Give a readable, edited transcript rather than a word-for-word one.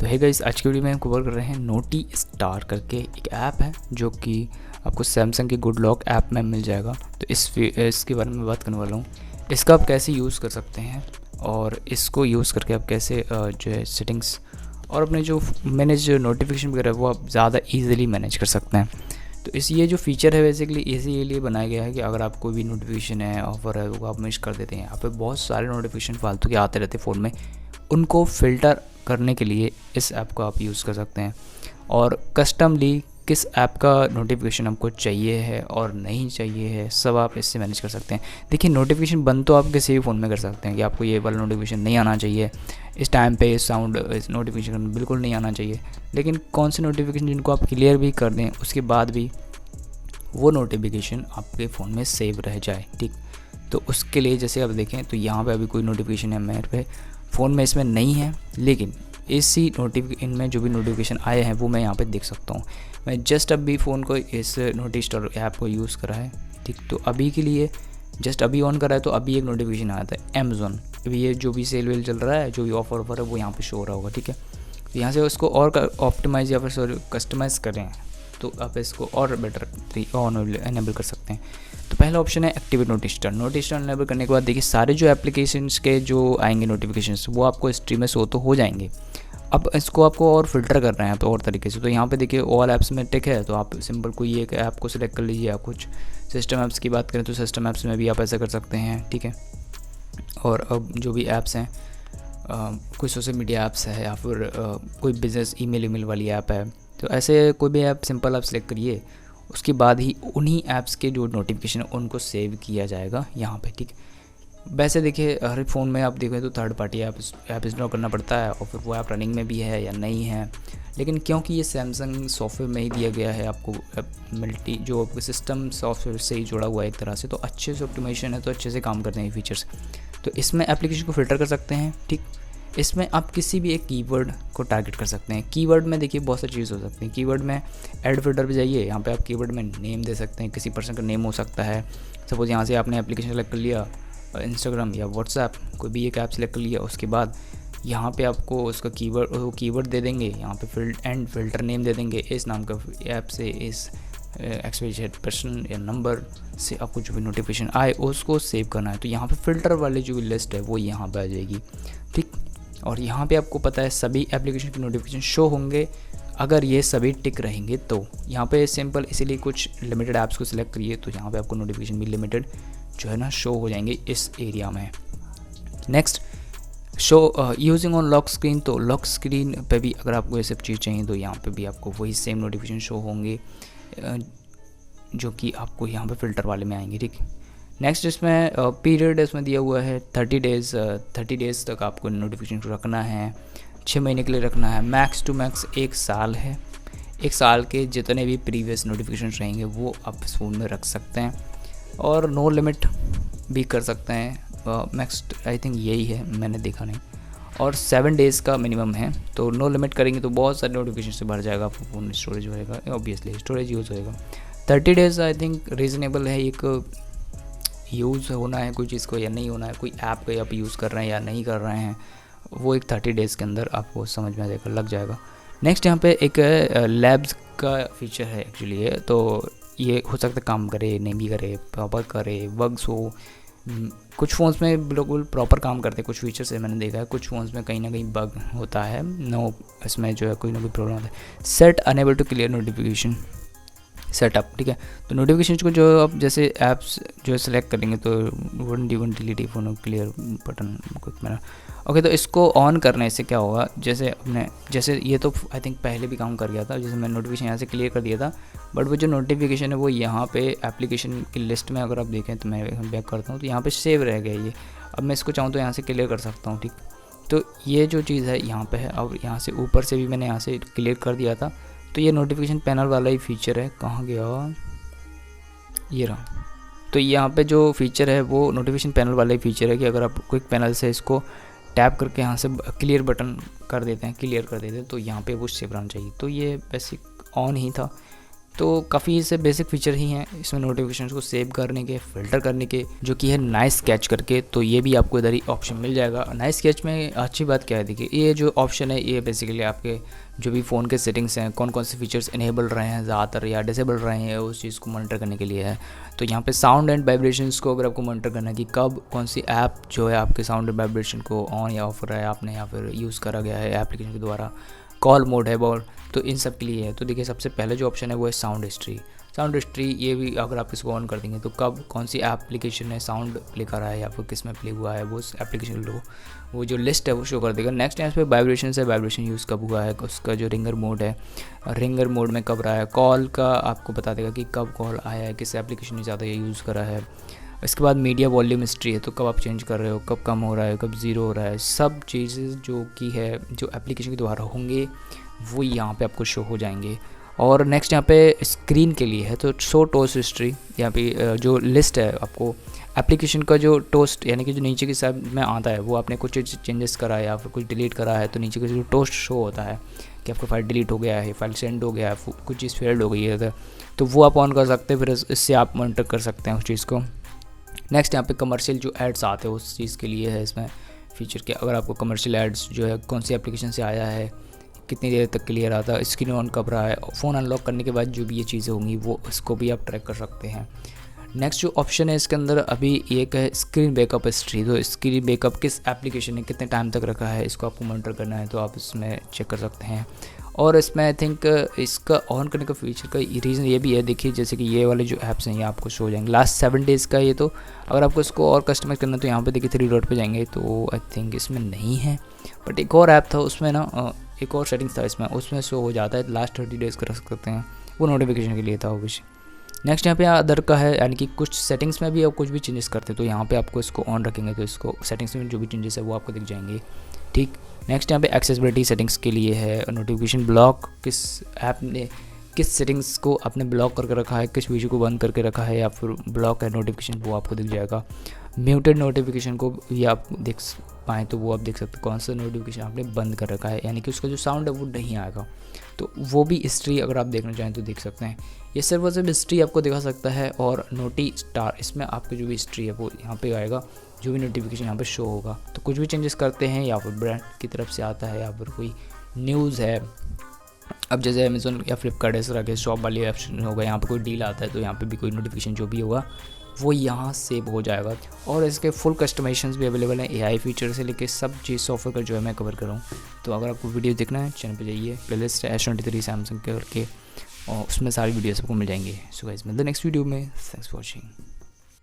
है गाइस, आज की वीडियो में हम कवर कर रहे हैं नोटी स्टार करके एक ऐप है जो कि आपको सैमसंग के गुड लॉक ऐप में मिल जाएगा। तो इसके बारे में बात करने वाला हूँ। इसका आप कैसे यूज़ कर सकते हैं और इसको यूज़ करके आप कैसे जो है सेटिंग्स और अपने जो मैनेज नोटिफिकेशन वगैरह वो आप ज़्यादा ईजिली मैनेज कर सकते हैं। तो ये जो फीचर है बेसिकली इसीलिए बनाया गया है कि अगर आपको भी नोटिफिकेशन है, ऑफर है, वो आप मिस कर देते हैं। यहाँ पे बहुत सारे नोटिफिकेशन फालतू के आते रहते हैं फ़ोन में, उनको फ़िल्टर करने के लिए इस ऐप को आप यूज़ कर सकते हैं और कस्टमली किस ऐप का नोटिफिकेशन आपको चाहिए है और नहीं चाहिए है सब आप इससे मैनेज कर सकते हैं। देखिए, नोटिफिकेशन बंद तो आप किसी भी फ़ोन में कर सकते हैं कि आपको ये वाला नोटिफिकेशन नहीं आना चाहिए, इस टाइम पे इस साउंड इस नोटिफिकेशन बिल्कुल नहीं आना चाहिए। लेकिन कौन से नोटिफिकेशन जिनको आप क्लियर भी कर दें उसके बाद भी वो नोटिफिकेशन आपके फ़ोन में सेव रह जाए, ठीक। तो उसके लिए जैसे आप देखें तो यहाँ पे अभी कोई नोटिफिकेशन है मेरे पे फ़ोन में इसमें नहीं है, लेकिन इसी इनमें जो भी नोटिफिकेशन आए हैं वो मैं यहाँ पे देख सकता हूँ। मैं जस्ट अभी फ़ोन को इस नोटिस स्टार ऐप को यूज़ करा है, ठीक। तो अभी के लिए जस्ट अभी ऑन करा है तो अभी एक नोटिफिकेशन आया था अमेज़ॉन, अभी ये जो भी सेल वेल चल रहा है, जो भी ऑफर है वो यहाँ पे शो हो रहा होगा, ठीक है। तो यहाँ से उसको और ऑप्टिमाइज़ या फिर कस्टमाइज़ करें तो आप इसको और बेटर ऑन एनेबल कर सकते हैं। तो पहला ऑप्शन है activate notice star. Notice star enable करने के बाद देखिए सारे जो एप्लीकेशंस के जो आएंगे नोटिफिकेशंस वो आपको हिस्ट्री में शो तो हो जाएंगे। अब इसको आपको और फिल्टर करना है और तरीके से। तो यहाँ पे देखिए ऑल ऐप्स में टिक है, तो आप सिंपल कोई एक ऐप को सिलेक्ट कर लीजिए। आप कुछ सिस्टम ऐप्स की बात करें तो सिस्टम ऐप्स में भी आप ऐसा कर सकते हैं, ठीक है। और अब जो भी ऐप्स हैं, कोई सोशल मीडिया ऐप्स है या फिर कोई बिज़नेस ईमेल वाली ऐप है, तो ऐसे कोई भी ऐप सिंपल आप सिलेक्ट करिए। उसके बाद ही उन्हीं ऐप्स के जो नोटिफिकेशन है उनको सेव किया जाएगा यहाँ पे, ठीक। वैसे देखिए हर एक फ़ोन में आप देखें तो थर्ड पार्टी ऐप इंस्टॉल करना पड़ता है और फिर वो ऐप रनिंग में भी है या नहीं है। लेकिन क्योंकि ये सैमसंग सॉफ्टवेयर में ही दिया गया है आपको मल्टी जो आपको सिस्टम सॉफ्टवेयर से ही जुड़ा हुआ है एक तरह से, तो अच्छे से ऑप्टिमाइजेशन है, तो अच्छे से काम करते हैं ये फीचर्स। तो इसमें एप्लीकेशन को फ़िल्टर कर सकते हैं, ठीक। इसमें आप किसी भी एक कीवर्ड को टारगेट कर सकते हैं। कीवर्ड में देखिए बहुत सारी चीज़ हो सकती है। कीवर्ड में ऐड फिल्टर पे जाइए, यहाँ पे आप कीवर्ड में नेम दे सकते हैं, किसी पर्सन का नेम हो सकता है। सपोज़ यहाँ से आपने एप्लीकेशन सेलेक्ट कर लिया, इंस्टाग्राम या व्हाट्सएप कोई भी एक ऐप सेलेक्ट कर लिया, उसके बाद यहाँ पे आपको उसका कीवर्ड दे देंगे, यहाँ पे फिल्टर नेम दे देंगे, इस नाम का ऐप से इस एक्सपेक्टेड पर्सन या नंबर से आपको जो भी नोटिफिकेशन आए उसको सेव करना है। तो यहाँ पे फ़िल्टर वाली जो लिस्ट है वो यहाँ पे आ जाएगी, ठीक। और यहाँ पे आपको पता है सभी एप्लीकेशन के नोटिफिकेशन शो होंगे अगर ये सभी टिक रहेंगे। तो यहाँ पे सिंपल इसीलिए कुछ लिमिटेड ऐप्स को सिलेक्ट करिए, तो यहाँ पे आपको नोटिफिकेशन भी लिमिटेड जो है ना शो हो जाएंगे इस एरिया में। Next show using on lock screen. तो लॉक स्क्रीन पे भी अगर आपको ये सब चीज़ चाहिए तो यहाँ पे भी आपको वही सेम नोटिफिकेशन शो होंगे जो कि आपको यहाँ पे फ़िल्टर वाले में आएंगे, ठीक। नेक्स्ट इसमें पीरियड इसमें दिया हुआ है 30 डेज़ तक आपको नोटिफिकेशन रखना है, 6 महीने के लिए रखना है। मैक्स टू मैक्स 1 साल है, 1 साल के जितने भी प्रीवियस नोटिफिकेशन रहेंगे वो आप इस फ़ोन में रख सकते हैं और नो लिमिट भी कर सकते हैं। मैक्स आई थिंक यही है, मैंने देखा नहीं। और 7 डेज़ का मिनिमम है, तो नो लिमिट करेंगे तो बहुत सारे नोटिफिकेशन से भर जाएगा, फ़ोन स्टोरेज होएगा, ऑब्वियसली स्टोरेज यूज़ होएगा। 30 डेज़ आई थिंक रीज़नेबल है, एक यूज़ होना है कोई चीज़ को या नहीं होना है, कोई ऐप को आप यूज़ कर रहे हैं या नहीं कर रहे हैं, वो एक 30 डेज़ के अंदर आपको समझ में आ जाएगा, लग जाएगा। नेक्स्ट यहाँ पे एक लैब्स का फीचर है एक्चुअली ये, तो ये हो सकता है काम करे नहीं भी करे, प्रॉपर करे, बग्स हो। कुछ फ़ोन्स में बिल्कुल प्रॉपर काम करते हैं, कुछ फीचर्स है मैंने देखा है, कुछ फ़ोन्स में कहीं ना कहीं बग होता है, नो इसमें जो है कोई ना कोई प्रॉब्लम होता है। Set enable to clear notification setup, ठीक है। तो नोटिफिकेशन को जो आप जैसे ऐप्स जो सेलेक्ट करेंगे तो one delete phone clear button कुछ मेरा ओके। तो इसको ऑन करने से क्या होगा, जैसे ये तो आई थिंक पहले भी काम कर गया था, जैसे मैंने नोटिफिकेशन यहाँ से क्लियर कर दिया था, बट वो जो नोटिफिकेशन है वो यहाँ पे एप्लीकेशन की लिस्ट में अगर आप देखें तो मैं बैक करता हूँ तो यहाँ पे सेव रह गया ये। अब मैं इसको चाहूँ तो यहाँ से क्लियर कर सकता हूँ, ठीक। तो ये जो चीज़ है यहाँ पे है, और यहाँ से ऊपर से भी मैंने यहाँ से क्लियर कर दिया था। तो ये नोटिफिकेशन पैनल वाला ही फीचर है, कहाँ गया ये रहा। तो यहाँ पे जो फीचर है वो नोटिफिकेशन पैनल वाला ही फीचर है कि अगर आप क्विक पैनल से इसको टैप करके यहाँ से क्लियर बटन कर देते हैं, क्लियर कर देते हैं, तो यहाँ पे वो सेव रहना चाहिए। तो ये बेसिक ऑन ही था, तो काफ़ी से बेसिक फीचर ही हैं इसमें नोटिफिकेशन को सेव करने के, फ़िल्टर करने के, जो कि है नाइस कैच करके। तो ये भी आपको इधर ही ऑप्शन मिल जाएगा। नाइस कैच में अच्छी बात क्या है, देखिए ये जो ऑप्शन है ये बेसिकली आपके जो भी फ़ोन के सेटिंग्स हैं, कौन कौन से फीचर्स इनेबल रहे हैं ज़्यादातर या डिसेबल रहे हैं, उस चीज़ को मॉनिटर करने के लिए है। तो यहाँ पे साउंड एंड वाइब्रेशंस को अगर आपको मॉनिटर करना है कि कब कौन सी ऐप जो है आपके साउंड एंड वाइब्रेशन को ऑन या ऑफ कर रहा है आपने या फिर यूज़ करा गया है एप्लीकेशन के द्वारा, कॉल मोड है बहुत, तो इन सब के लिए है। तो देखिए सबसे पहले जो ऑप्शन है वो है साउंड हिस्ट्री। साउंड हिस्ट्री ये भी अगर आप इसको ऑन कर देंगे तो कब कौन सी एप्लीकेशन ने साउंड प्ले करा है या फिर किस में प्ले हुआ है वो एप्लीकेशन को वो जो लिस्ट है वो शो कर देगा। नेक्स्ट यहाँ पे वाइब्रेशन है, वाइब्रेशन यूज़ कब हुआ है, उसका जो रिंगर मोड है, रिंगर मोड में कब रहा है, कॉल का आपको बता देगा कि कब कॉल आया है, किस एप्लीकेशन ने ज़्यादा यूज़ करा है। इसके बाद मीडिया वॉल्यूम हिस्ट्री है, तो कब आप चेंज कर रहे हो, कब कम हो रहा है, कब ज़ीरो हो रहा है, सब चीज़ें जो कि है जो एप्लीकेशन के द्वारा होंगे वो यहाँ पे आपको शो हो जाएंगे। और नेक्स्ट यहाँ पे स्क्रीन के लिए है तो शो टोस्ट हिस्ट्री, यहाँ पे जो लिस्ट है आपको एप्लीकेशन का जो टोस्ट यानी कि जो नीचे की साइड में आता है वो आपने कुछ चेंजेस करा है या फिर कुछ डिलीट करा है तो नीचे का जो टोस्ट शो होता है कि आपका फाइल डिलीट हो गया है, फाइल सेंड हो गया है, कुछ चीज़ फेल्ड हो गई है, तो वो आप ऑन कर सकते हैं। फिर इससे आप मॉनिटर कर सकते हैं उस चीज़ को। नेक्स्ट यहाँ पे कमर्शियल जो एड्स आते हैं उस चीज़ के लिए है इसमें फीचर के, अगर आपको कमर्शियल एड्स जो है कौन सी एप्लीकेशन से आया है, कितनी देर तक क्लियर आता, स्क्रीन ऑन कब रहा है, फ़ोन अनलॉक करने के बाद जो भी ये चीज़ें होंगी वो इसको भी आप ट्रैक कर सकते हैं। नेक्स्ट जो ऑप्शन है इसके अंदर अभी एक है स्क्रीन बैकअप हिस्ट्री। तो स्क्रीन बैकअप किस एप्लीकेशन ने कितने टाइम तक रखा है इसको आपको मॉनिटर करना है तो आप इसमें चेक कर सकते हैं। और इसमें आई थिंक इसका ऑन करने का फीचर का रीज़न ये भी है, देखिए जैसे कि ये वाले जो ऐप्स हैं ये आपको शो हो जाएंगे लास्ट 7 डेज़ का ये। तो अगर आपको इसको और कस्टमाइज़ करना है तो यहाँ पे देखिए 3 डॉट पे जाएंगे तो आई थिंक इसमें नहीं है, बट एक और ऐप था उसमें ना एक और सेटिंग्स था इसमें, उसमें शो हो जाता है लास्ट 30 डेज़ का रख सकते हैं, वो नोटिफिकेशन के लिए था ऑब्वियसली। नेक्स्ट यहाँ पे अदर का है, यानी कि कुछ सेटिंग्स में भी आप कुछ भी चेंजेस करते हैं तो यहाँ पे आपको इसको ऑन रखेंगे तो इसको सेटिंग्स में जो भी चेंजेस है वो आपको दिख जाएंगे, ठीक। नेक्स्ट यहाँ पे एक्सेसिबिलिटी सेटिंग्स के लिए है, नोटिफिकेशन ब्लॉक किस ऐप ने किस सेटिंग्स को आपने ब्लॉक करके रखा है, किस वीडियो को बंद करके रखा है या फिर ब्लॉक है नोटिफिकेशन वो आपको दिख जाएगा। म्यूटेड नोटिफिकेशन को भी आप देख पाएँ तो वो आप देख सकते हैं कौन सा नोटिफिकेशन आपने बंद कर रखा है, यानी कि उसका जो साउंड है वो नहीं आएगा, तो वो भी हिस्ट्री अगर आप देखना चाहें तो देख सकते हैं। ये सिर्फ और सिर्फ हिस्ट्री आपको दिखा सकता है। और नोटी स्टार इसमें आपकी जो भी हिस्ट्री है वो यहाँ पे आएगा, जो भी नोटिफिकेशन यहाँ पे शो होगा। तो कुछ भी चेंजेस करते हैं या फिर ब्रांड की तरफ से आता है या फिर कोई न्यूज़ है, अब जैसे अमेज़न या फ्लिपकार्ट इस तरह के शॉप वाले ऑप्शन होगा, यहाँ पे कोई डील आता है तो यहाँ पे भी कोई नोटिफिकेशन जो भी होगा वो यहाँ सेव हो जाएगा। और इसके फुल कस्टमाइजेशंस भी अवेलेबल हैं, एआई फीचर से लेके सब चीज़ सॉफ्टवेयर का जो है मैं कवर कर रहा हूँ। तो अगर आपको वीडियो देखना है चैनल पे जाइए, प्लेलिस्ट है S23 सैमसंग के करके और उसमें सारी वीडियोस आपको मिल जाएंगे। सो गाइस मिलते हैं नेक्स्ट वीडियो में, थैंक्स फॉर वॉचिंग।